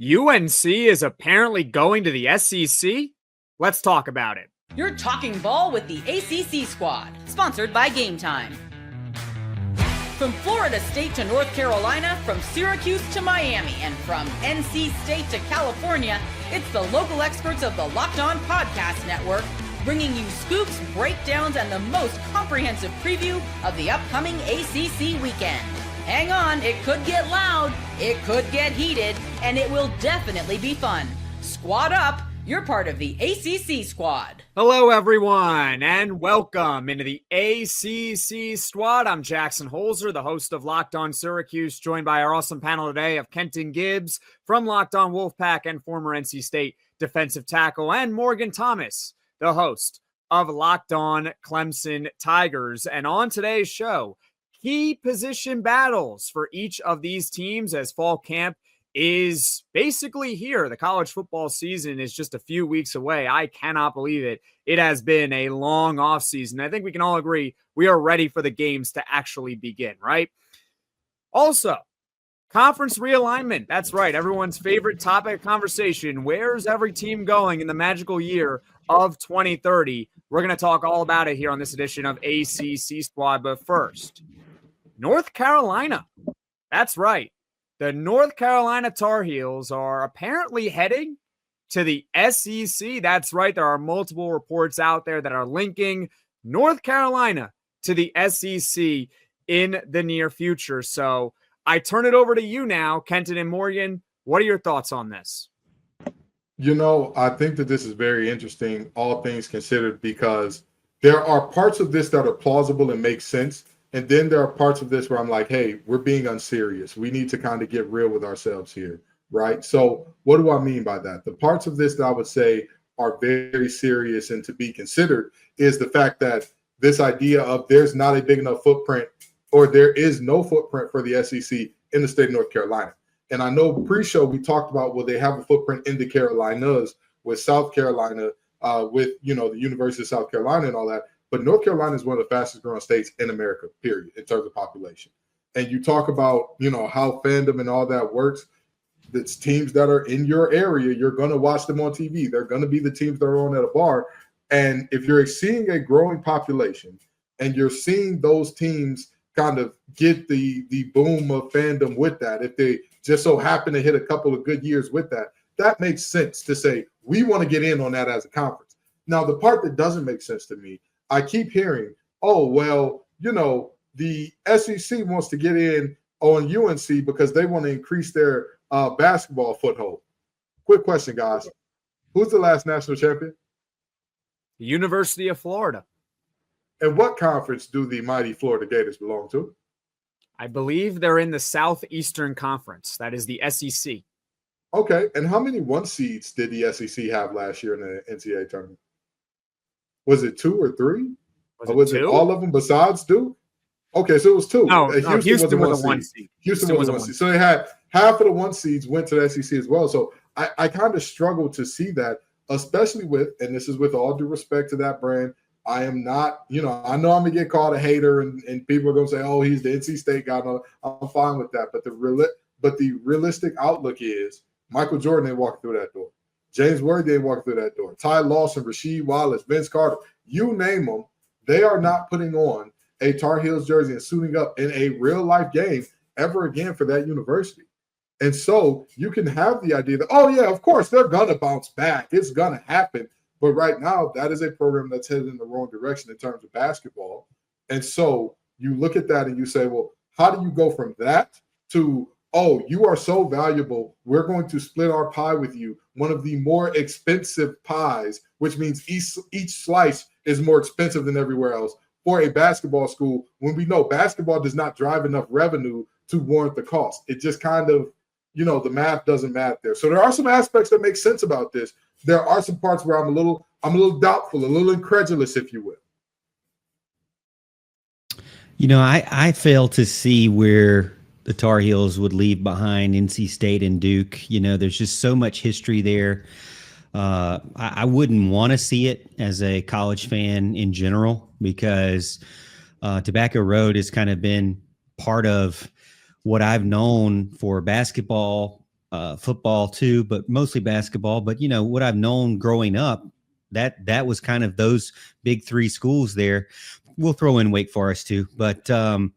UNC is apparently going to the SEC? Let's talk about it. You're talking ball with the ACC squad, sponsored by Game Time. From Florida State to North Carolina, from Syracuse to Miami, and from NC State to California, it's the local experts of the Locked On Podcast Network, bringing you scoops, breakdowns, and the most comprehensive preview of the upcoming ACC weekend. Hang on, it could get loud, it could get heated, and it will definitely be fun. Squad up, you're part of the ACC squad. Hello, everyone, and welcome into the ACC squad. I'm Jackson Holzer, the host of Locked On Syracuse, joined by our awesome panel today of Kenton Gibbs from Locked On Wolfpack and former NC State defensive tackle, and Morgan Thomas, the host of Locked On Clemson Tigers. And on today's show, key position battles for each of these teams as fall camp is basically here. The college football season is just a few weeks away. I cannot believe it. It has been a long offseason. I think we can all agree we are ready for the games to actually begin, right? Also, conference realignment. That's right. Everyone's favorite topic of conversation. Where's every team going in the magical year of 2030? We're going to talk all about it here on this edition of ACC Squad. But first, North Carolina. That's right. The North Carolina Tar Heels are apparently heading to the SEC. That's right. There are multiple reports out there that are linking North Carolina to the SEC in the near future. So I turn it over to you now, Kenton and Morgan. What are your thoughts on this? You know, I think that this is very interesting, all things considered, because there are parts of this that are plausible and make sense. And then there are parts of this where I'm like, hey, we're being unserious. We need to kind of get real with ourselves here, right? So what do I mean by that? The parts of this that I would say are very serious and to be considered is the fact that this idea of there's not a big enough footprint, or there is no footprint for the SEC in the state of North Carolina. And I know pre-show we talked about, will they have a footprint in the Carolinas with South Carolina, with, you know, the University of South Carolina and all that. But North Carolina is one of the fastest growing states in America, period, in terms of population. And you talk about, you know, how fandom and all that works. It's teams that are in your area. You're going to watch them on TV. They're going to be the teams that are on at a bar. And if you're seeing a growing population and you're seeing those teams kind of get the boom of fandom with that, if they just so happen to hit a couple of good years with that, that makes sense to say, we want to get in on that as a conference. Now, the part that doesn't make sense to me, I keep hearing, oh, well, you know, the SEC wants to get in on UNC because they want to increase their basketball foothold. Quick question, guys. Who's the last national champion? The University of Florida. And what conference do the mighty Florida Gators belong to? I believe they're in the Southeastern Conference. That is the SEC. Okay. And how many 1 seeds did the SEC have last year in the NCAA tournament? Was it 2 or 3? Was it all of them besides Duke? Okay, so it was 2. No, Houston was a 1 seed. Houston was a 1 seed. So they had half of the 1 seeds went to the SEC as well. So I kind of struggle to see that, especially with, and this is with all due respect to that brand, I am not, you know I'm going to get called a hater and people are going to say, oh, he's the NC State guy. No, I'm fine with that. But the realistic outlook is Michael Jordan ain't walking through that door. James Worthy ain't walking through that door. Ty Lawson, Rasheed Wallace, Vince Carter, you name them, they are not putting on a Tar Heels jersey and suiting up in a real-life game ever again for that university. And so you can have the idea that, oh, yeah, of course, they're going to bounce back. It's going to happen. But right now, that is a program that's headed in the wrong direction in terms of basketball. And so you look at that and you say, well, how do you go from that to, oh, you are so valuable, we're going to split our pie with you, one of the more expensive pies, which means each slice is more expensive than everywhere else for a basketball school, when we know basketball does not drive enough revenue to warrant the cost. It just kind of, you know, the math doesn't math there. So there are some aspects that make sense about this. There are some parts where I'm a little doubtful, a little incredulous, if you will. You know, I fail to see where the Tar Heels would leave behind NC State and Duke. You know, there's just so much history there. I wouldn't want to see it as a college fan in general, because Tobacco Road has kind of been part of what I've known for basketball football too, but mostly basketball. But what I've known growing up, that was kind of those big three schools there. We'll throw in Wake Forest too, but I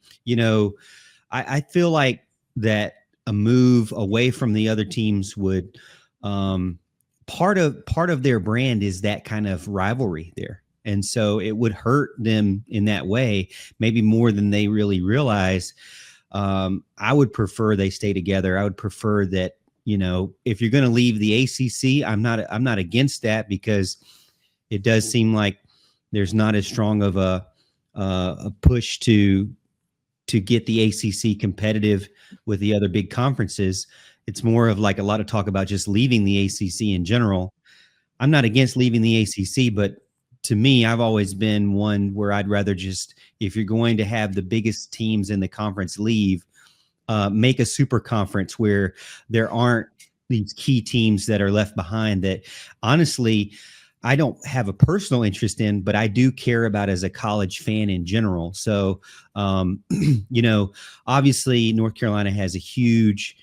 feel like that a move away from the other teams would part of their brand is that kind of rivalry there. And so it would hurt them in that way, maybe more than they really realize. I would prefer they stay together. I would prefer that, if you're going to leave the ACC, I'm not against that, because it does seem like there's not as strong of a push to get the ACC competitive with the other big conferences. It's more of like a lot of talk about just leaving the ACC in general. I'm not against leaving the ACC, but to me, I've always been one where I'd rather just, if you're going to have the biggest teams in the conference leave, make a super conference where there aren't these key teams that are left behind that honestly, I don't have a personal interest in, but I do care about as a college fan in general. So, obviously North Carolina has a huge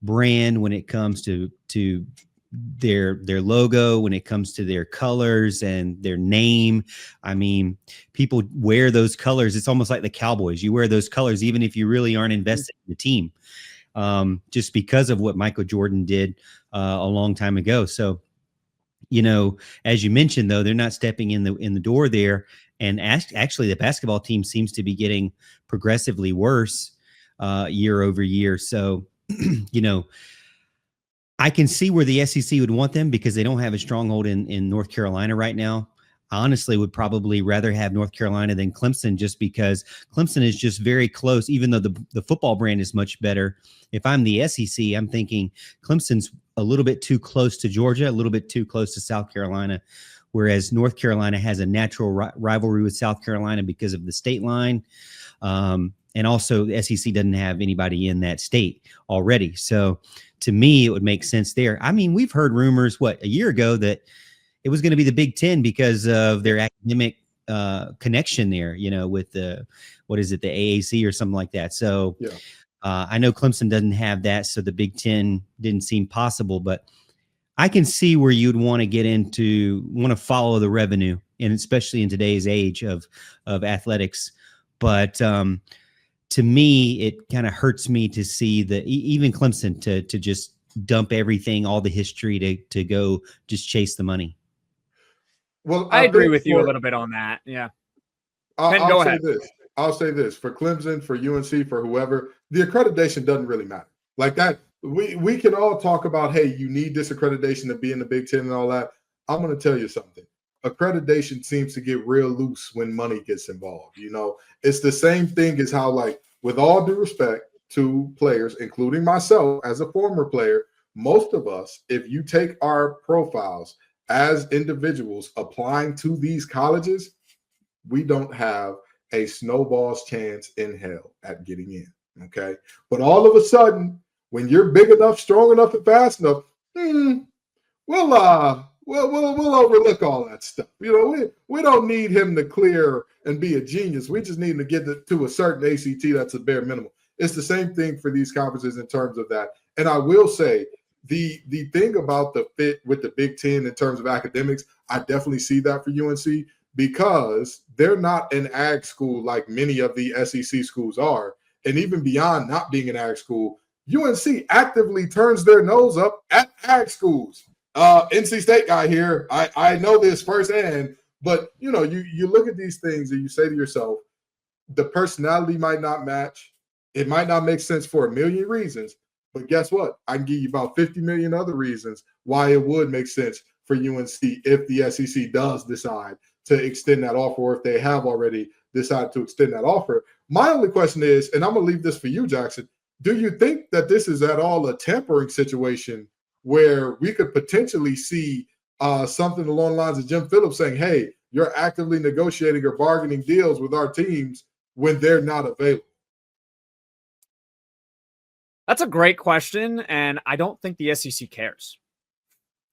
brand when it comes to their logo, when it comes to their colors and their name. I mean, people wear those colors. It's almost like the Cowboys. You wear those colors even if you really aren't invested in the team, just because of what Michael Jordan did a long time ago. So, as you mentioned, though, they're not stepping in the door there. And actually, the basketball team seems to be getting progressively worse year over year. So, I can see where the SEC would want them because they don't have a stronghold in North Carolina right now. I honestly would probably rather have North Carolina than Clemson, just because Clemson is just very close, even though the football brand is much better. If I'm the SEC, I'm thinking Clemson's a little bit too close to Georgia, a little bit too close to South Carolina, whereas North Carolina has a natural rivalry with South Carolina because of the state line. And also the SEC doesn't have anybody in that state already. So to me, it would make sense there. I mean, we've heard rumors, a year ago, that it was going to be the Big Ten because of their academic connection there, with the AAC or something like that. So yeah. I know Clemson doesn't have that, so the Big Ten didn't seem possible, but I can see where you'd want to follow the revenue, and especially in today's age of athletics. But to me, it kind of hurts me to see even Clemson to just dump everything, all the history to go just chase the money. Well, I agree with you a little bit on that. Yeah. Go ahead. I'll say this for Clemson, for UNC, for whoever, the accreditation doesn't really matter. Like that, we can all talk about, hey, you need this accreditation to be in the Big Ten and all that. I'm going to tell you something. Accreditation seems to get real loose when money gets involved. It's the same thing as how, like, with all due respect to players, including myself as a former player, most of us, if you take our profiles as individuals applying to these colleges, we don't have a snowball's chance in hell at getting in. Okay. But all of a sudden, when you're big enough, strong enough, and fast enough, we'll overlook all that stuff. We don't need him to clear and be a genius. We just need him to get to a certain ACT that's a bare minimum. It's the same thing for these conferences in terms of that. And I will say the thing about the fit with the Big Ten in terms of academics, I definitely see that for UNC because they're not an ag school like many of the SEC schools are. And even beyond not being an ag school, UNC actively turns their nose up at ag schools. NC State guy here, I know this firsthand, but you look at these things and you say to yourself, the personality might not match. It might not make sense for a million reasons, but guess what? I can give you about 50 million other reasons why it would make sense for UNC if the SEC does decide to extend that offer, or if they have already decided to extend that offer. My only question is, and I'm going to leave this for you, Jackson, do you think that this is at all a tampering situation where we could potentially see something along the lines of Jim Phillips saying, hey, you're actively negotiating or bargaining deals with our teams when they're not available? That's a great question, and I don't think the SEC cares.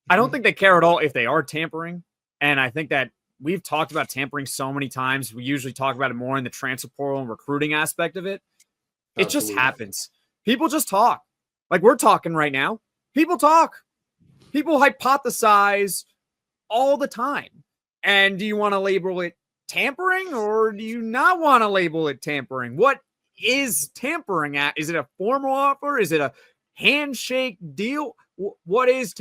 I don't think they care at all if they are tampering, and I think that we've talked about tampering so many times. We usually talk about it more in the transfer portal and recruiting aspect of it. It just happens. People just talk. Like we're talking right now. People talk, people hypothesize all the time. And do you want to label it tampering, or do you not want to label it tampering? What is tampering at? Is it a formal offer? Is it a handshake deal? What is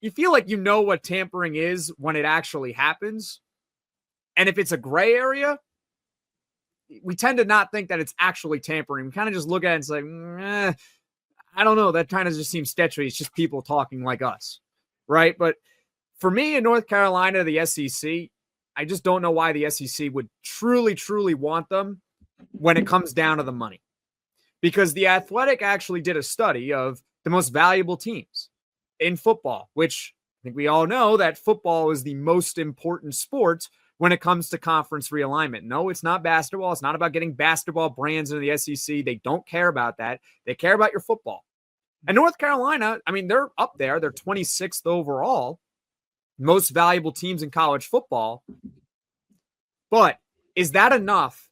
you feel like you know what tampering is when it actually happens? And if it's a gray area, we tend to not think that it's actually tampering. We kind of just look at it and say, I don't know. That kind of just seems sketchy. It's just people talking like us, right? But for me in North Carolina, the SEC, I just don't know why the SEC would truly, truly want them when it comes down to the money. Because The Athletic actually did a study of the most valuable teams in football, which I think we all know that football is the most important sport when it comes to conference realignment. No, it's not basketball. It's not about getting basketball brands into the SEC. They don't care about that. They care about your football. And North Carolina, I mean, they're up there. They're 26th overall, most valuable teams in college football. But is that enough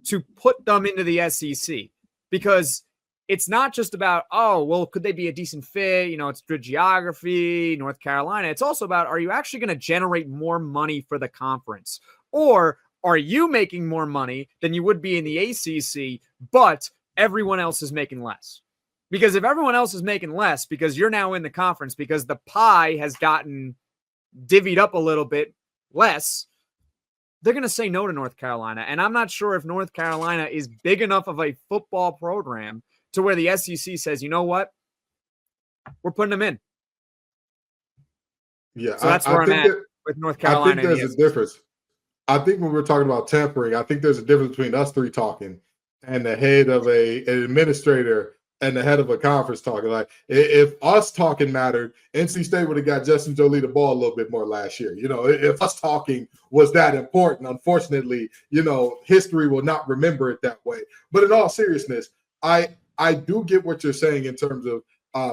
to put them into the SEC? Because it's not just about, oh, well, could they be a decent fit? You know, it's good geography, North Carolina. It's also about, are you actually going to generate more money for the conference? Or are you making more money than you would be in the ACC, but everyone else is making less? Because if everyone else is making less because you're now in the conference, because the pie has gotten divvied up a little bit less, they're going to say no to North Carolina. And I'm not sure if North Carolina is big enough of a football program to where the SEC says, you know what, we're putting them in. Yeah, so that's where I'm at with North Carolina. I think there's a difference. I think when we're talking about tampering, I think there's a difference between us three talking and the head of an administrator and the head of a conference talking. Like, if us talking mattered, NC State would have got Justin Jolie the ball a little bit more last year. You know, if us talking was that important, unfortunately, you know, history will not remember it that way. But in all seriousness, I do get what you're saying in terms of,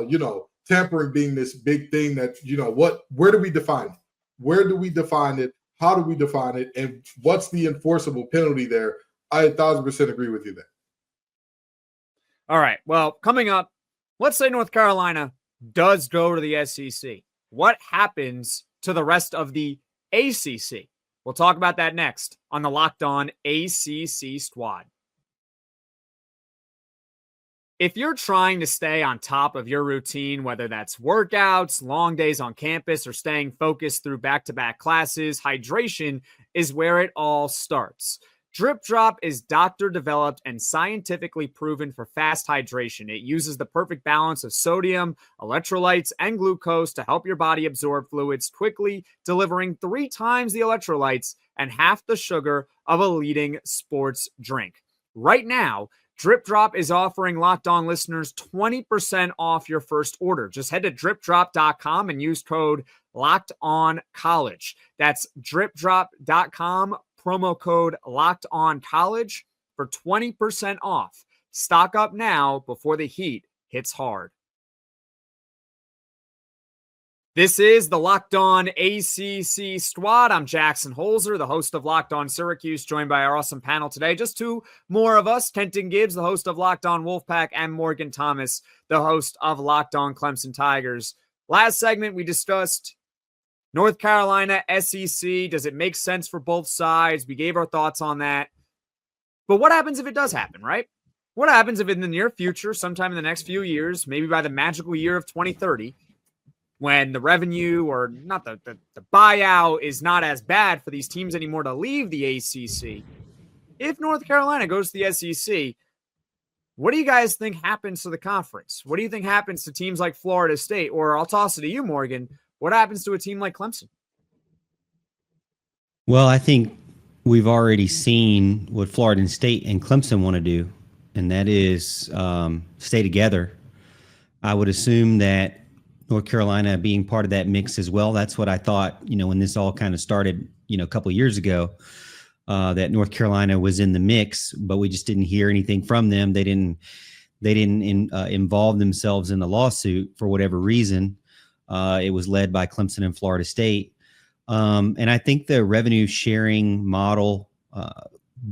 you know, tampering being this big thing that, you know, where do we define it? Where do we define it? How do we define it? And what's the enforceable penalty there? I 1,000% agree with you there. All right. Well, coming up, let's say North Carolina does go to the SEC. What happens to the rest of the ACC? We'll talk about that next on the Locked On ACC Squad. If you're trying to stay on top of your routine, whether that's workouts, long days on campus, or staying focused through back-to-back classes, hydration is where it all starts. Drip Drop is doctor-developed and scientifically proven for fast hydration. It uses the perfect balance of sodium, electrolytes, and glucose to help your body absorb fluids quickly, delivering 3 times the electrolytes and half the sugar of a leading sports drink. Right now, Drip Drop is offering Locked On listeners 20% off your first order. Just head to dripdrop.com and use code LOCKEDONCollege. That's dripdrop.com, promo code LOCKEDONCollege for 20% off. Stock up now before the heat hits hard. This is the Locked On ACC Squad. I'm Jackson Holzer, the host of Locked On Syracuse, joined by our awesome panel today. Just 2 more of us, Kenton Gibbs, the host of Locked On Wolfpack, and Morgan Thomas, the host of Locked On Clemson Tigers. Last segment, we discussed North Carolina, SEC. Does it make sense for both sides? We gave our thoughts on that. But what happens if it does happen, right? What happens if in the near future, sometime in the next few years, maybe by the magical year of 2030, when the revenue or not the buyout is not as bad for these teams anymore to leave the ACC, if North Carolina goes to the SEC, what do you guys think happens to the conference? What do you think happens to teams like Florida State? Or I'll toss it to you, Morgan. What happens to a team like Clemson? Well, I think we've already seen what Florida State and Clemson want to do, and that is stay together. I would assume that North Carolina being part of that mix as well. That's what I thought, you know, when this all kind of started, you know, a couple of years ago, that North Carolina was in the mix, but we just didn't hear anything from them. They didn't involve themselves in the lawsuit for whatever reason. It was led by Clemson and Florida State. And I think the revenue sharing model,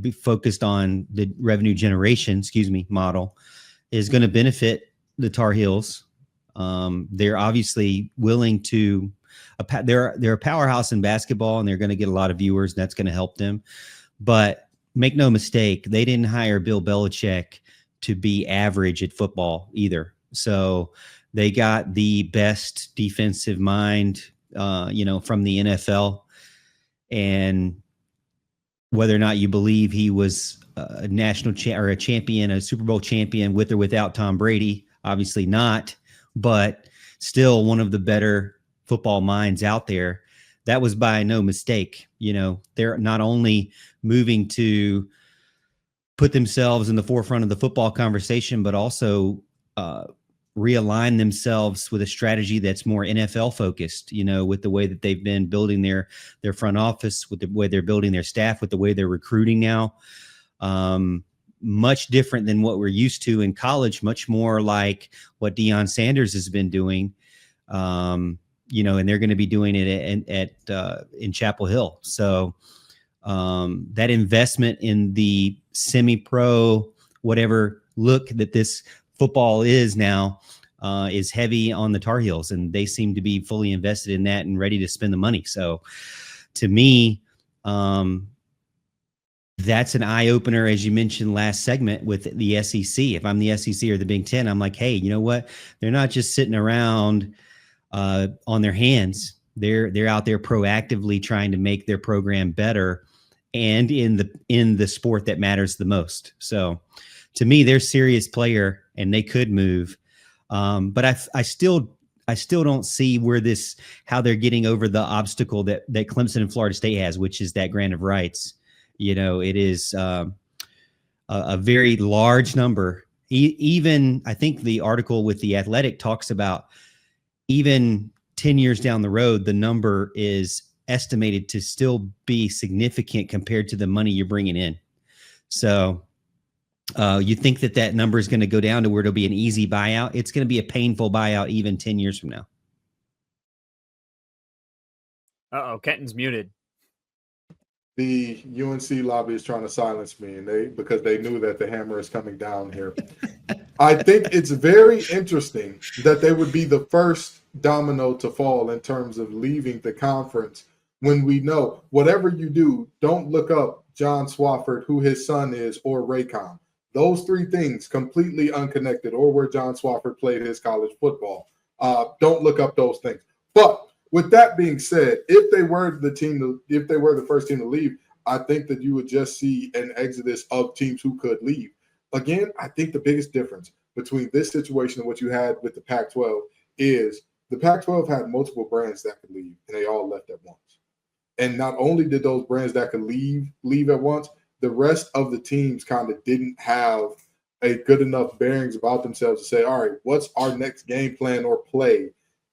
be focused on the revenue generation, model, is going to benefit the Tar Heels. They're obviously willing to. They're a powerhouse in basketball, and they're going to get a lot of viewers, and that's going to help them. But make no mistake, they didn't hire Bill Belichick to be average at football either. So they got the best defensive mind, from the NFL. And whether or not you believe he was a national or a champion, a Super Bowl champion with or without Tom Brady, obviously not, but still one of the better football minds out there. That was by no mistake. They're not only moving to put themselves in the forefront of the football conversation, but also realign themselves with a strategy that's more NFL focused, with the way that they've been building their front office, with the way they're building their staff, with the way they're recruiting now. Much different than what we're used to in college, much more like what Deion Sanders has been doing. And they're going to be doing it in Chapel Hill. So that investment in the semi-pro, whatever look that this football is now, is heavy on the Tar Heels, and they seem to be fully invested in that and ready to spend the money. So to me, that's an eye opener, as you mentioned last segment, with the SEC. If I'm the SEC or the Big Ten, I'm like, hey, you know what? They're not just sitting around on their hands. They're out there proactively trying to make their program better, and in the sport that matters the most. So to me, they're a serious player, and they could move. But I still don't see how they're getting over the obstacle that Clemson and Florida State has, which is that grant of rights. It is a very large number. Even I think the article with The Athletic talks about even 10 years down the road, the number is estimated to still be significant compared to the money you're bringing in. So you think that number is going to go down to where it'll be an easy buyout? It's going to be a painful buyout even 10 years from now. Uh-oh, Kenton's muted. The UNC lobby is trying to silence me, and because they knew that the hammer is coming down here. I think it's very interesting that they would be the first domino to fall in terms of leaving the conference, when we know whatever you do, don't look up John Swafford, who his son is, or Raycom. Those three things completely unconnected, or where John Swafford played his college football. Don't look up those things. But with that being said, if they were the first team to leave, I think that you would just see an exodus of teams who could leave. Again, I think the biggest difference between this situation and what you had with the Pac-12 is the Pac-12 had multiple brands that could leave, and they all left at once. And not only did those brands that could leave at once, the rest of the teams kind of didn't have a good enough bearings about themselves to say, all right, what's our next game plan or play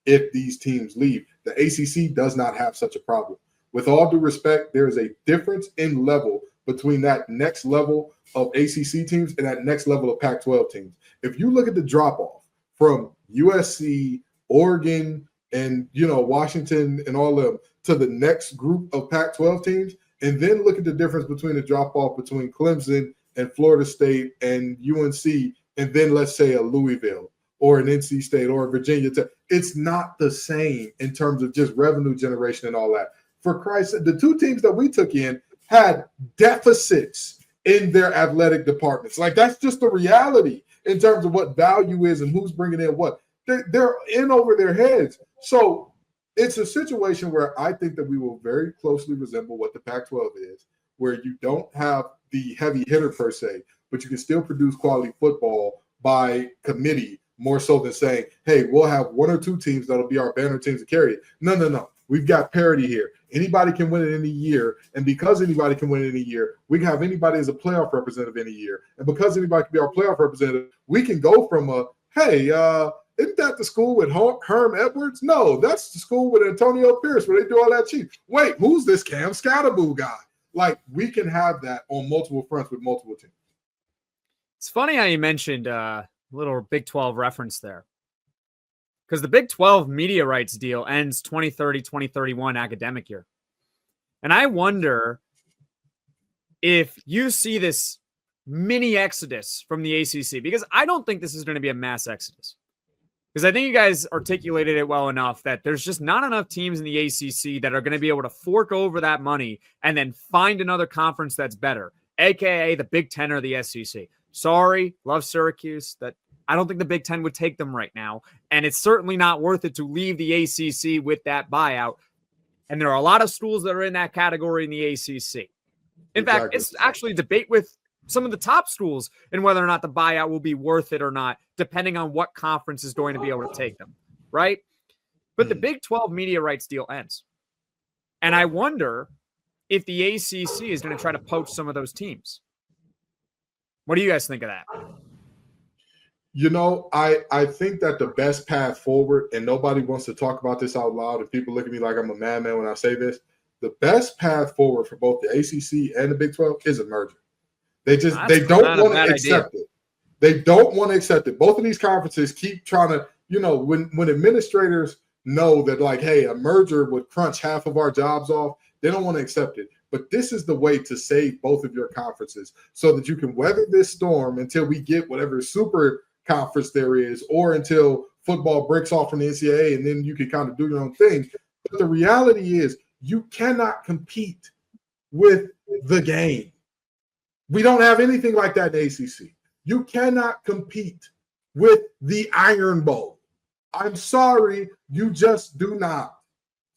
if these teams leave? The ACC does not have such a problem. With all due respect, there is a difference in level between that next level of ACC teams and that next level of Pac-12 teams. If you look at the drop-off from USC, Oregon, and Washington and all of them to the next group of Pac-12 teams, and then look at the difference between the drop-off between Clemson and Florida State and UNC, and then let's say a Louisville or an NC State or a Virginia Tech, it's not the same in terms of just revenue generation and all that. For Christ's sake, the two teams that we took in had deficits in their athletic departments. Like, that's just the reality in terms of what value is and who's bringing in what. They're in over their heads. So it's a situation where I think that we will very closely resemble what the Pac-12 is, where you don't have the heavy hitter per se, but you can still produce quality football by committee, more so than saying, hey, we'll have one or two teams that'll be our banner teams to carry it. No. We've got parity here. Anybody can win it in a year. And because anybody can win it in a year, we can have anybody as a playoff representative in a year. And because anybody can be our playoff representative, we can go from hey, isn't that the school with Herm Edwards? No, that's the school with Antonio Pierce where they do all that cheap. Wait, who's this Cam Scatterboo guy? Like, we can have that on multiple fronts with multiple teams. It's funny how you mentioned a little Big 12 reference there, because the Big 12 media rights deal ends 2030, 2031 academic year. And I wonder if you see this mini exodus from the ACC, because I don't think this is going to be a mass exodus. Because I think you guys articulated it well enough that there's just not enough teams in the ACC that are going to be able to fork over that money and then find another conference that's better, aka the Big Ten or the SEC. Sorry, love Syracuse. That I don't think the Big Ten would take them right now, and it's certainly not worth it to leave the ACC with that buyout. And there are a lot of schools that are in that category in the ACC. In fact, it's actually a debate with some of the top schools and whether or not the buyout will be worth it or not, depending on what conference is going to be able to take them, right? But the Big 12 media rights deal ends. And I wonder if the ACC is going to try to poach some of those teams. What do you guys think of that? You know, I think that the best path forward, and nobody wants to talk about this out loud, and people look at me like I'm a madman when I say this, the best path forward for both the ACC and the Big 12 is a merger. They don't want to accept it. They don't want to accept it. Both of these conferences keep trying to, when administrators know that, like, hey, a merger would crunch half of our jobs off, they don't want to accept it. But this is the way to save both of your conferences so that you can weather this storm until we get whatever super conference there is, or until football breaks off from the NCAA, and then you can kind of do your own thing. But the reality is you cannot compete with the game. We don't have anything like that in ACC. You cannot compete with the Iron Bowl. I'm sorry, you just do not.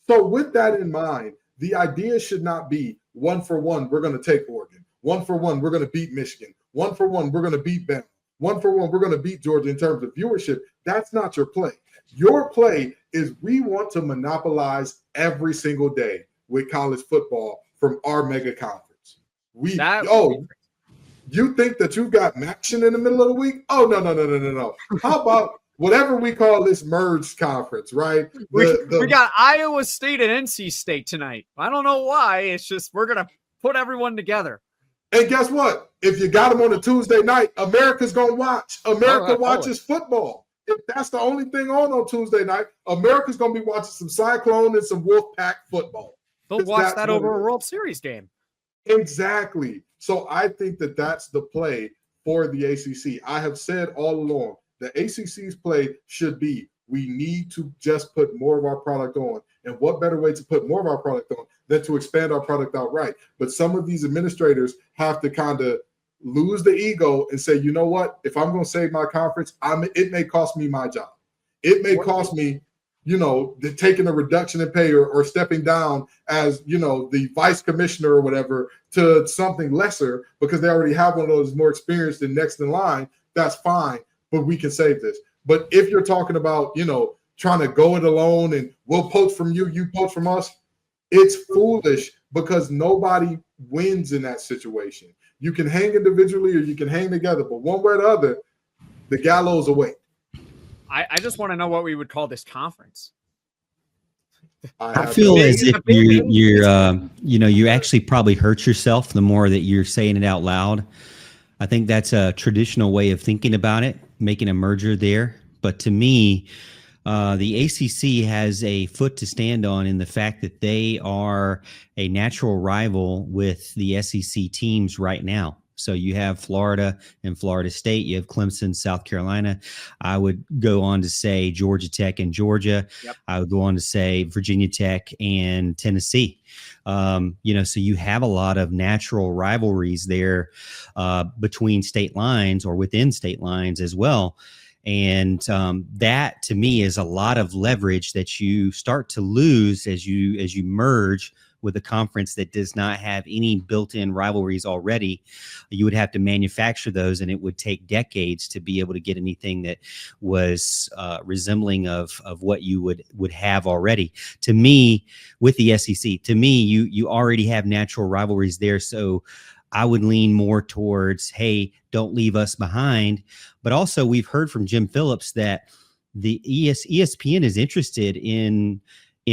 So with that in mind, the idea should not be 1-for-1, we're going to take Oregon. 1-for-1, we're going to beat Michigan. 1-for-1, we're going to beat Bama. 1-for-1, we're going to beat Georgia in terms of viewership. That's not your play. Your play is we want to monopolize every single day with college football from our mega conference. You think that you got action in the middle of the week? Oh, no. How about whatever we call this merged conference, right? We got Iowa State and NC State tonight. I don't know why. It's just we're going to put everyone together. And guess what? If you got them on a Tuesday night, America's going to watch. America watches football. If that's the only thing on Tuesday night, America's going to be watching some Cyclone and some Wolfpack football. They'll watch that over a World Series game. Exactly. So I think that that's the play for the ACC. I have said all along, the ACC's play should be we need to just put more of our product on. And what better way to put more of our product on than to expand our product outright? But some of these administrators have to kind of lose the ego and say, you know what? If I'm going to save my conference, it may cost me my job. It may cost me, taking a reduction in pay or stepping down as, the vice commissioner or whatever to something lesser because they already have one of those more experienced and next in line. That's fine, but we can save this. But if you're talking about, trying to go it alone and we'll poach from you, you poach from us, it's foolish because nobody wins in that situation. You can hang individually or you can hang together, but one way or the other, the gallows await. I just want to know what we would call this conference. I feel as if you actually probably hurt yourself the more that you're saying it out loud. I think that's a traditional way of thinking about it, making a merger there. But to me, the ACC has a foot to stand on in the fact that they are a natural rival with the SEC teams right now. So you have Florida and Florida State. You have Clemson, South Carolina. I would go on to say Georgia Tech and Georgia. Yep. I would go on to say Virginia Tech and Tennessee. So you have a lot of natural rivalries there between state lines or within state lines as well. And that to me is a lot of leverage that you start to lose as you merge with a conference that does not have any built-in rivalries already. You would have to manufacture those, and it would take decades to be able to get anything that was resembling of what you would have already. To me, with the SEC, you already have natural rivalries there. So I would lean more towards, hey, don't leave us behind. But also we've heard from Jim Phillips that the ESPN is interested in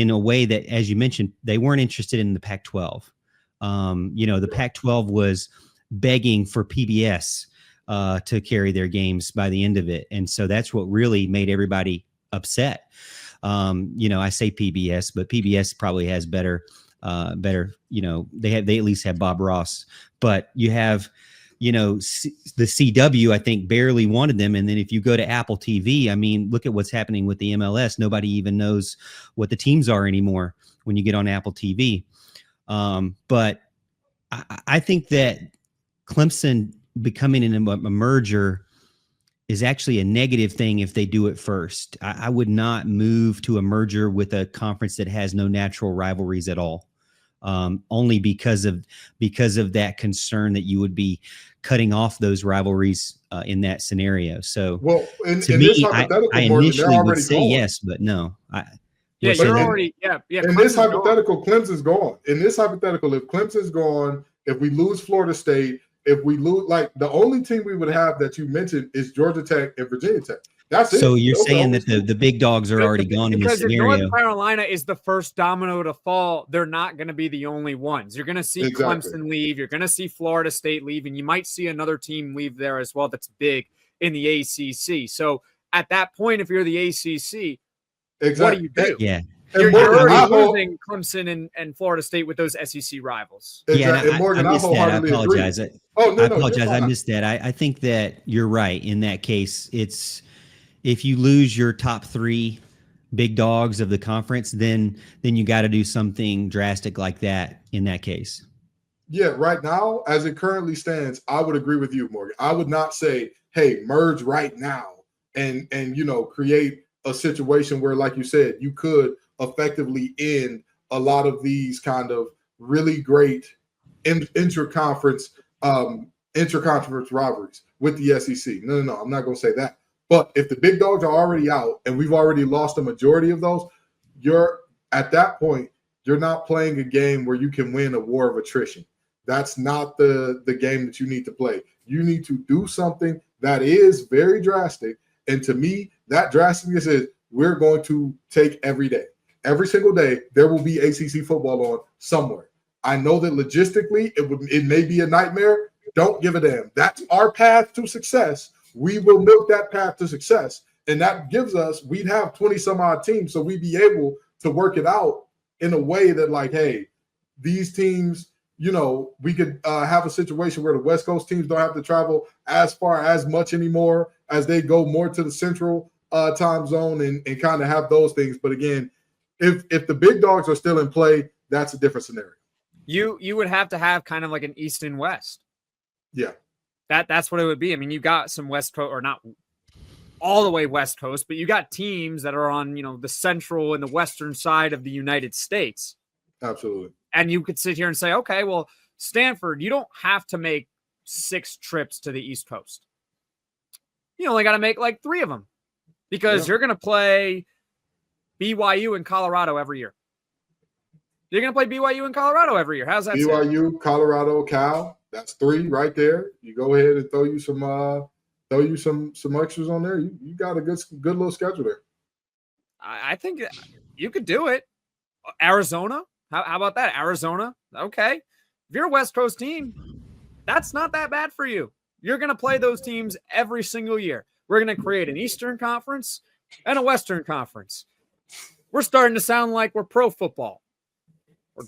a way that, as you mentioned, they weren't interested in the Pac-12. The Pac-12 was begging for PBS to carry their games by the end of it. And so that's what really made everybody upset. I say PBS, but PBS probably has better, they at least have Bob Ross. But you have the CW, I think, barely wanted them. And then if you go to Apple TV, I mean, look at what's happening with the MLS. Nobody even knows what the teams are anymore when you get on Apple TV. But I think that Clemson becoming a merger is actually a negative thing if they do it first. I would not move to a merger with a conference that has no natural rivalries at all. Only because of that concern that you would be cutting off those rivalries in that scenario. So, well, to me, I initially would say yes, but no. You're already. In this hypothetical, Clemson's gone. In this hypothetical, if Clemson's gone, if we lose Florida State, if we lose, like the only team we would have that you mentioned is Georgia Tech and Virginia Tech. That's it. So you're saying that the big dogs are already gone in this scenario. Because if North Carolina is the first domino to fall, they're not going to be the only ones. You're going to see Clemson leave. You're going to see Florida State leave, and you might see another team leave there as well that's big in the ACC. So at that point, if you're the ACC, what do you do? Yeah. You're already losing Clemson and Florida State with those SEC rivals. Yeah, and Morgan, I missed that. I apologize. I apologize. I missed that. I think that you're right. In that case, it's if you lose your top three big dogs of the conference, then you got to do something drastic like that in that case. Yeah, right now, as it currently stands, I would agree with you, Morgan. I would not say, hey, merge right now and create a situation where, like you said, you could effectively end a lot of these kind of really great interconference rivalries with the SEC. No, I'm not going to say that. But if the big dogs are already out and we've already lost a majority of those, at that point, you're not playing a game where you can win a war of attrition. That's not the game that you need to play. You need to do something that is very drastic. And to me, that drasticness is we're going to take every day. Every single day, there will be ACC football on somewhere. I know that logistically, it may be a nightmare. Don't give a damn. That's our path to success. We will milk that path to success. And that gives us, we'd have 20 some odd teams. So we'd be able to work it out in a way that, like, hey, these teams, we could have a situation where the West Coast teams don't have to travel as far as much anymore as they go more to the central time zone and kind of have those things. But again, if the big dogs are still in play, that's a different scenario. You would have to have kind of like an East and West. Yeah. That's what it would be. I mean, you got some West Coast, or not all the way West Coast, but you got teams that are on, the central and the western side of the United States. Absolutely. And you could sit here and say, okay, well, Stanford, you don't have to make 6 trips to the East Coast. You only got to make like 3 of them because you're going to play BYU in Colorado every year. You're going to play BYU in Colorado every year. How's that BYU, sound? Colorado, Cal. That's 3 right there. You go ahead and throw you some extras on there. You got a good little schedule there. I think you could do it. Arizona. How about that? Arizona. Okay. If you're a West Coast team, that's not that bad for you. You're going to play those teams every single year. We're going to create an Eastern Conference and a Western Conference. We're starting to sound like we're pro football. Or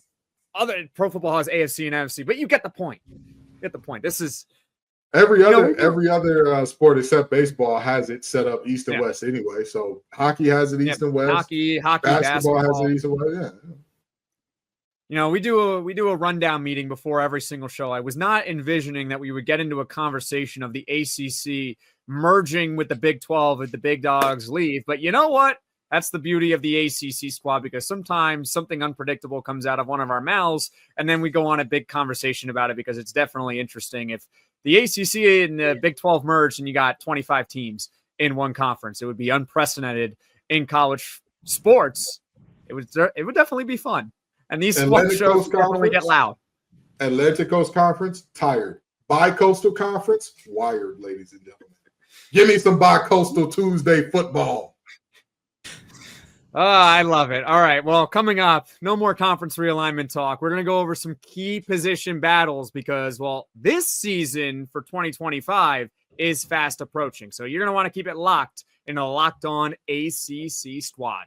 other pro football has AFC and NFC, but you get the point. This is every other sport except baseball has it set up East and West anyway. So hockey has it East and West. Hockey, basketball has it East and West. Yeah. We do a rundown meeting before every single show. I was not envisioning that we would get into a conversation of the ACC merging with the Big 12 if the big dogs leave. But you know what? That's the beauty of the ACC squad, because sometimes something unpredictable comes out of one of our mouths, and then we go on a big conversation about it because it's definitely interesting. If the ACC and the Big 12 merged and you got 25 teams in one conference, it would be unprecedented in college sports. It would definitely be fun. And these sports shows definitely get loud. Atlantic Coast Conference, tired. Bi-coastal Conference, wired, ladies and gentlemen. Give me some bi-coastal Tuesday football. Oh, I love it. All right. Well, coming up, no more conference realignment talk. We're going to go over some key position battles because, this season for 2025 is fast approaching. So you're going to want to keep it locked in a Locked On ACC squad.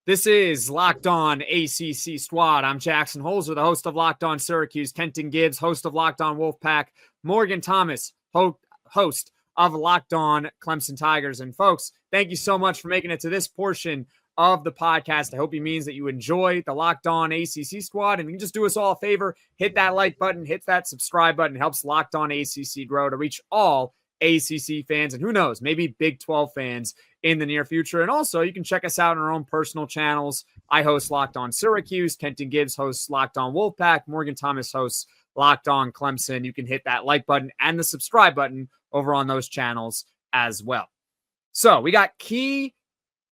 This is Locked On ACC Squad. I'm Jackson Holzer, the host of Locked On Syracuse. Kenton Gibbs, host of Locked On Wolfpack. Morgan Thomas, host of Locked On Clemson Tigers. And folks, thank you so much for making it to this portion of the podcast. I hope it means that you enjoy the Locked On ACC Squad. And you can just do us all a favor, hit that like button, hit that subscribe button. It helps Locked On ACC grow to reach all ACC fans, and who knows, maybe Big 12 fans in the near future. And also, you can check us out on our own personal channels. I host Locked On Syracuse. Kenton Gibbs hosts Locked On Wolfpack. Morgan Thomas hosts Locked On Clemson. You can hit that like button and the subscribe button over on those channels as well. So we got key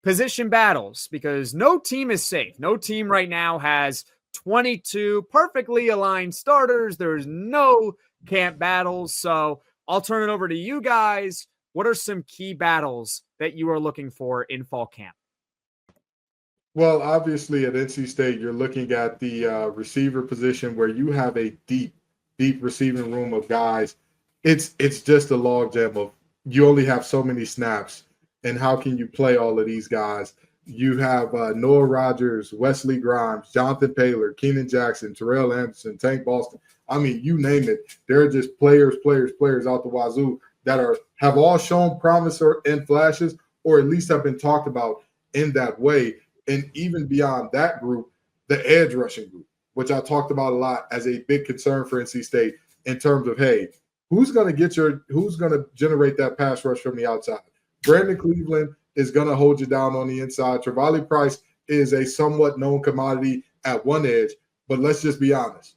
position battles because no team is safe. No team right now has 22 perfectly aligned starters. There's no camp battles. So I'll turn it over to you guys. What are some key battles that you are looking for in fall camp? Well, obviously at NC State, you're looking at the receiver position where you have a deep receiving room of guys. It's just a logjam of you only have so many snaps, and how can you play all of these guys? You have Noah Rogers, Wesley Grimes, Jonathan Paylor, Keenan Jackson, Terrell Anderson, Tank Boston. I mean, you name it. There are just players out the wazoo that have all shown promise in flashes, or at least have been talked about in that way. And even beyond that group, the edge rushing group, which I talked about a lot as a big concern for NC State in terms of, hey, who's going to generate that pass rush from the outside? Brandon Cleveland is going to hold you down on the inside. Travali Price is a somewhat known commodity at one edge, but let's just be honest.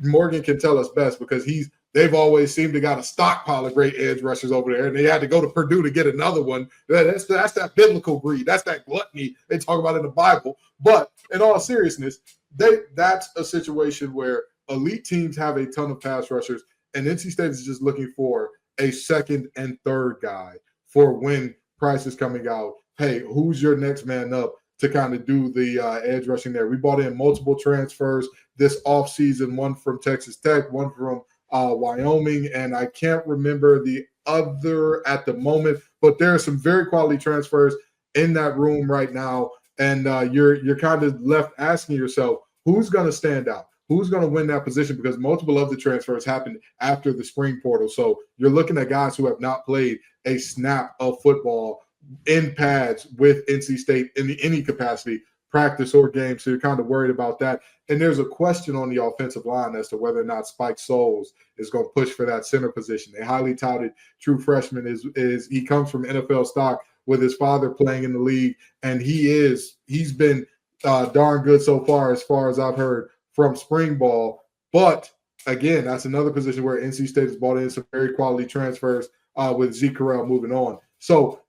Morgan can tell us best because they've always seemed to got a stockpile of great edge rushers over there, and they had to go to Purdue to get another one. That's that biblical greed. That's that gluttony they talk about in the Bible. But in all seriousness, that's a situation where elite teams have a ton of pass rushers, and NC State is just looking for a second and third guy for when Price is coming out. Hey, who's your next man up to kind of do the edge rushing there? We brought in multiple transfers this offseason, one from Texas Tech, one from Wyoming, and I can't remember the other at the moment, but there are some very quality transfers in that room right now, and you're kind of left asking yourself, who's going to stand out? Who's going to win that position? Because multiple of the transfers happened after the spring portal. So you're looking at guys who have not played a snap of football in pads with NC State in any capacity, practice or game. So you're kind of worried about that. And there's a question on the offensive line as to whether or not Spike Souls is going to push for that center position. A highly touted true freshman he comes from NFL stock with his father playing in the league, and he's been darn good so far as I've heard from spring ball. But again, that's another position where NC State has brought in some very quality transfers with Zeke Corral moving on. So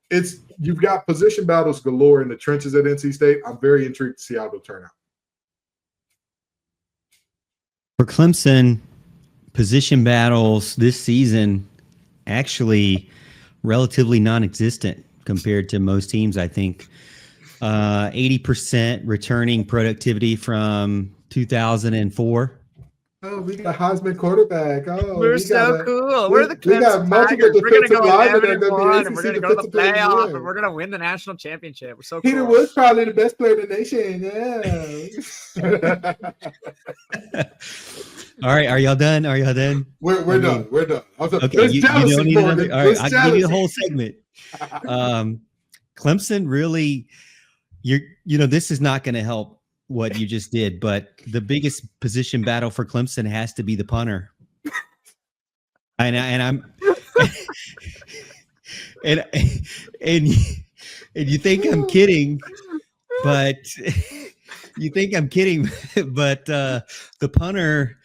you've got position battles galore in the trenches at NC State. I'm very intrigued to see how they'll turn out. For Clemson, position battles this season actually relatively non-existent compared to most teams, I think. 80% returning productivity from 2004. Oh, we got Heisman quarterback. Oh, we're so cool. We're the Clemson Tigers. We're going to go 11-1, and we're going to go to the playoff, and we're going to win the national championship. We're so cool. Peter Wood's probably the best player in the nation. Yeah. All right, are y'all done? We're done. We're done. Okay, you don't need another. All right, I'll give you the whole segment. Clemson really, this is not going to help what you just did, but the biggest position battle for Clemson has to be the punter. And you think I'm kidding, but the punter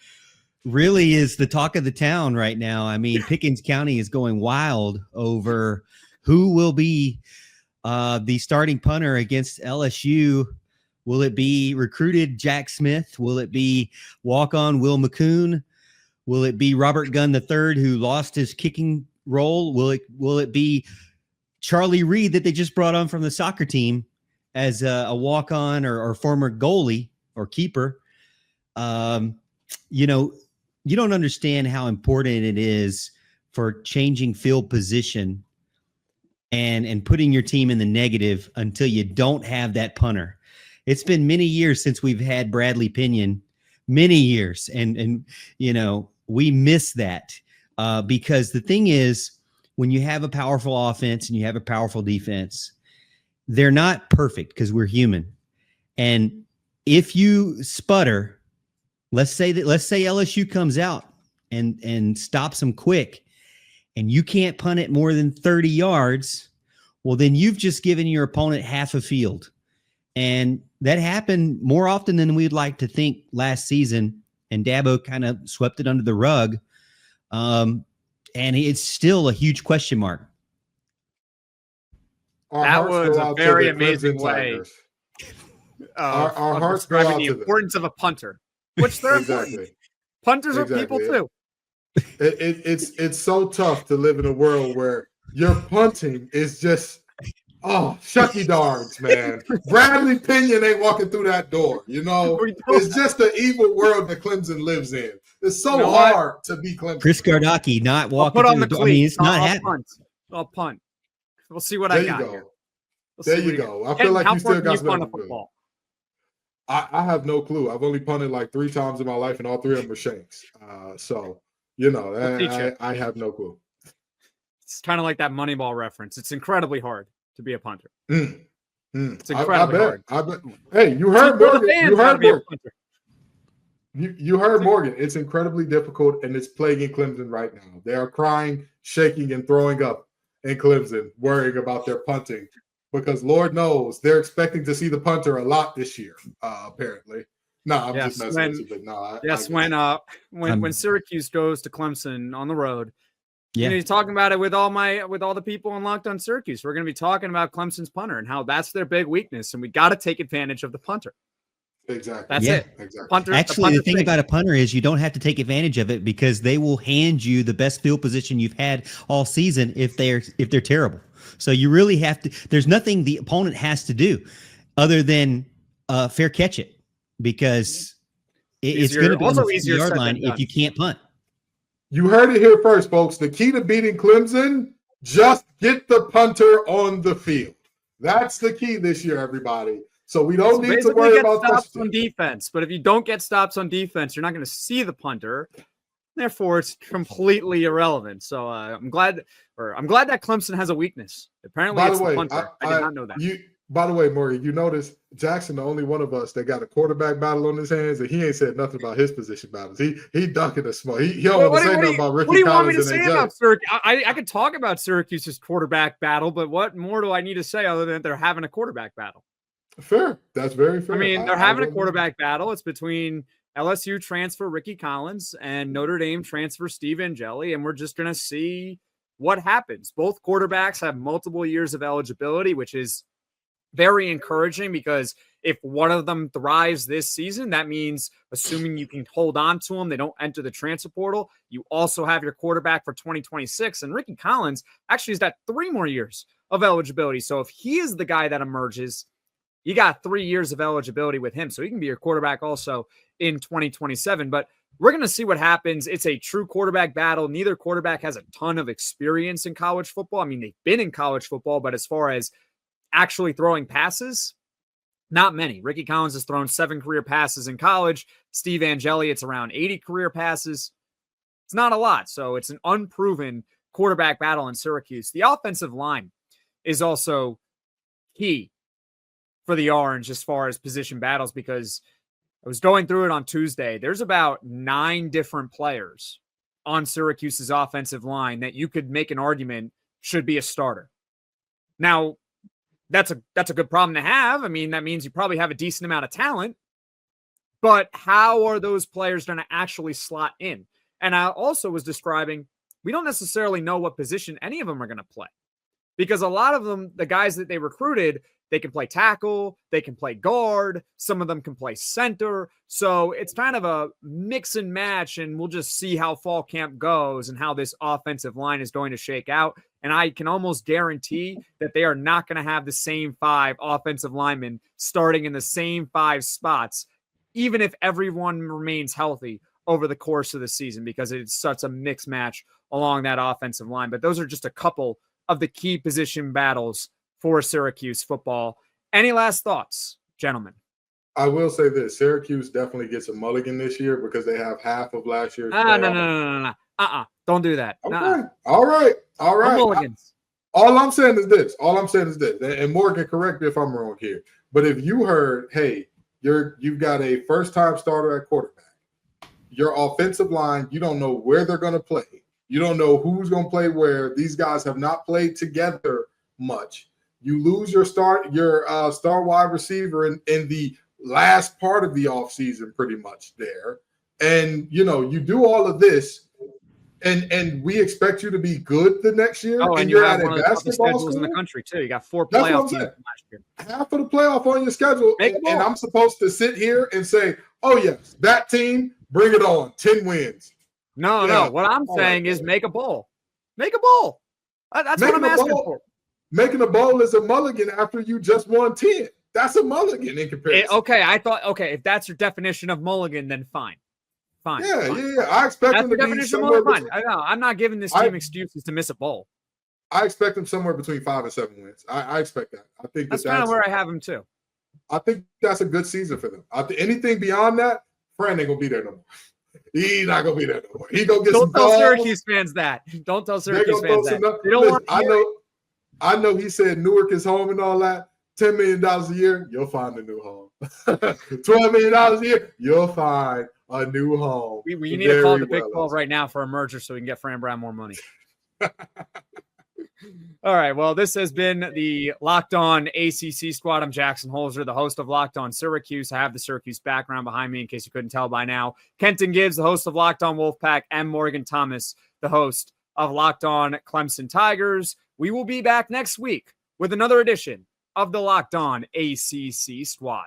really is the talk of the town right now. I mean, Pickens County is going wild over who will be the starting punter against LSU. Will it be recruited Jack Smith? Will it be walk-on Will McCoon? Will it be Robert Gunn III, who lost his kicking role? Will it be Charlie Reed that they just brought on from the soccer team as a walk-on or former goalie or keeper? You don't understand how important it is for changing field position and putting your team in the negative until you don't have that punter. It's been many years since we've had Bradley Pinion, many years. And we miss that because the thing is, when you have a powerful offense and you have a powerful defense, they're not perfect because we're human. And if you sputter, let's say LSU comes out and stops them quick and you can't punt it more than 30 yards, well, then you've just given your opponent half a field. And that happened more often than we'd like to think last season. And Dabo kind of swept it under the rug. And it's still a huge question mark. That was a very amazing way our hearts go describing out the to them. importance of a punter, which they're important. Punters are people too. It's so tough to live in a world where your punting is just shucky darns, man. Bradley Pinion ain't walking through that door. It's just the evil world that Clemson lives in. It's so hard to be Clemson. Chris Gardocki not walking through the door. I mean, it's not happening. I'll punt. We'll see what I got here. There you go. I feel like you still got some football. I have no clue. I've only punted like 3 times in my life, and all 3 of them were shanks. I have no clue. It's kind of like that Moneyball reference. It's incredibly hard to be a punter. It's incredibly hard. I bet. Hey, you heard Morgan. You heard Morgan. It's incredibly difficult, and it's plaguing Clemson right now. They are crying, shaking, and throwing up in Clemson, worrying about their punting. Because Lord knows they're expecting to see the punter a lot this year, apparently. No, I'm just messing with you, but when Syracuse goes to Clemson on the road, he's talking about it with all the people on Locked On Syracuse. We're going to be talking about Clemson's punter and how that's their big weakness, and we got to take advantage of the punter. Exactly. That's it. Exactly. Actually, the thing about a punter is you don't have to take advantage of it because they will hand you the best field position you've had all season if they're terrible. So you really have to. There's nothing the opponent has to do other than fair catch it because it's going to be on the yard line if you can't punt. You heard it here first, folks. The key to beating Clemson: just get the punter on the field. That's the key this year, everybody. So we don't need to worry about stops on defense. But if you don't get stops on defense, you're not going to see the punter. Therefore, it's completely irrelevant. So I'm glad that Clemson has a weakness. Apparently, it's the punter. I did not know that. By the way, Morgan, you notice Jackson, the only one of us that got a quarterback battle on his hands, and he ain't said nothing about his position battles. He ducking us small. He don't want to say nothing about Ricky Collins. What do you want me to say about Syracuse? I could talk about Syracuse's quarterback battle, but what more do I need to say other than they're having a quarterback battle? Fair. That's very fair. I mean, they're having a quarterback battle. It's between LSU transfer Ricky Collins and Notre Dame transfer Steve Angeli, and we're just going to see what happens. Both quarterbacks have multiple years of eligibility, which is very encouraging because if one of them thrives this season, that means assuming you can hold on to them, they don't enter the transfer portal. You also have your quarterback for 2026, and Ricky Collins actually has got 3 more years of eligibility. So if he is the guy that emerges, you got 3 years of eligibility with him. So he can be your quarterback also in 2027. But we're going to see what happens. It's a true quarterback battle. Neither quarterback has a ton of experience in college football. I mean, they've been in college football, but as far as actually throwing passes, not many. Ricky Collins has thrown 7 career passes in college. Steve Angeli, it's around 80 career passes. It's not a lot. So it's an unproven quarterback battle in Syracuse. The offensive line is also key for the Orange as far as position battles, because I was going through it on Tuesday. There's about 9 different players on Syracuse's offensive line that you could make an argument should be a starter. Now, that's a good problem to have. I mean, that means you probably have a decent amount of talent, but how are those players going to actually slot in? And I also was describing, we don't necessarily know what position any of them are going to play, because a lot of them, the guys that they recruited, they can play tackle, they can play guard, some of them can play center. So it's kind of a mix and match, and we'll just see how fall camp goes and how this offensive line is going to shake out. And I can almost guarantee that they are not going to have the same 5 offensive linemen starting in the same 5 spots, even if everyone remains healthy over the course of the season, because it's such a mixed match along that offensive line. But those are just a couple of the key position battles for Syracuse football. Any last thoughts, gentlemen? I will say this: Syracuse definitely gets a mulligan this year because they have half of last year's. No. Don't do that. Okay. All right. No mulligans. All I'm saying is this. And Morgan, correct me if I'm wrong here. But if you heard, hey, you've got a first-time starter at quarterback, your offensive line, you don't know where they're going to play. You don't know who's going to play where. These guys have not played together much. You lose your star wide receiver in the last part of the offseason pretty much there. And, you do all of this, and we expect you to be good the next year. Oh, and you have one of the toughest schedules in the country, too. You got 4 playoff teams last year. Half of the playoff on your schedule. And I'm supposed to sit here and say, oh, yes, that team, bring it on, 10 wins. No. What I'm saying is make a bowl. Make a bowl. That's what I'm asking for. Making a bowl is a mulligan after you just won 10. That's a mulligan in comparison. If that's your definition of mulligan, then fine. Yeah. I expect them to be somewhere between. I'm not giving this team excuses to miss a bowl. I expect them somewhere between 5 and 7 wins. I expect that. I think that's kind of where I have them too. I think that's a good season for them. Anything beyond that, Fran ain't gonna be there no more. He's not gonna be there no more. He gonna get Don't some tell calls. Syracuse fans that. Don't tell Syracuse fans that. They don't want I know he said Newark is home and all that. $10 million a year, you'll find a new home. $12 million a year, you'll find a new home. We need to call the Big 12 right now for a merger so we can get Fran Brown more money. All right. Well, this has been the Locked On ACC Squad. I'm Jackson Holzer, the host of Locked On Syracuse. I have the Syracuse background behind me in case you couldn't tell by now. Kenton Gibbs, the host of Locked On Wolfpack, and Morgan Thomas, the host of Locked On Clemson Tigers. We will be back next week with another edition of the Locked On ACC Squad.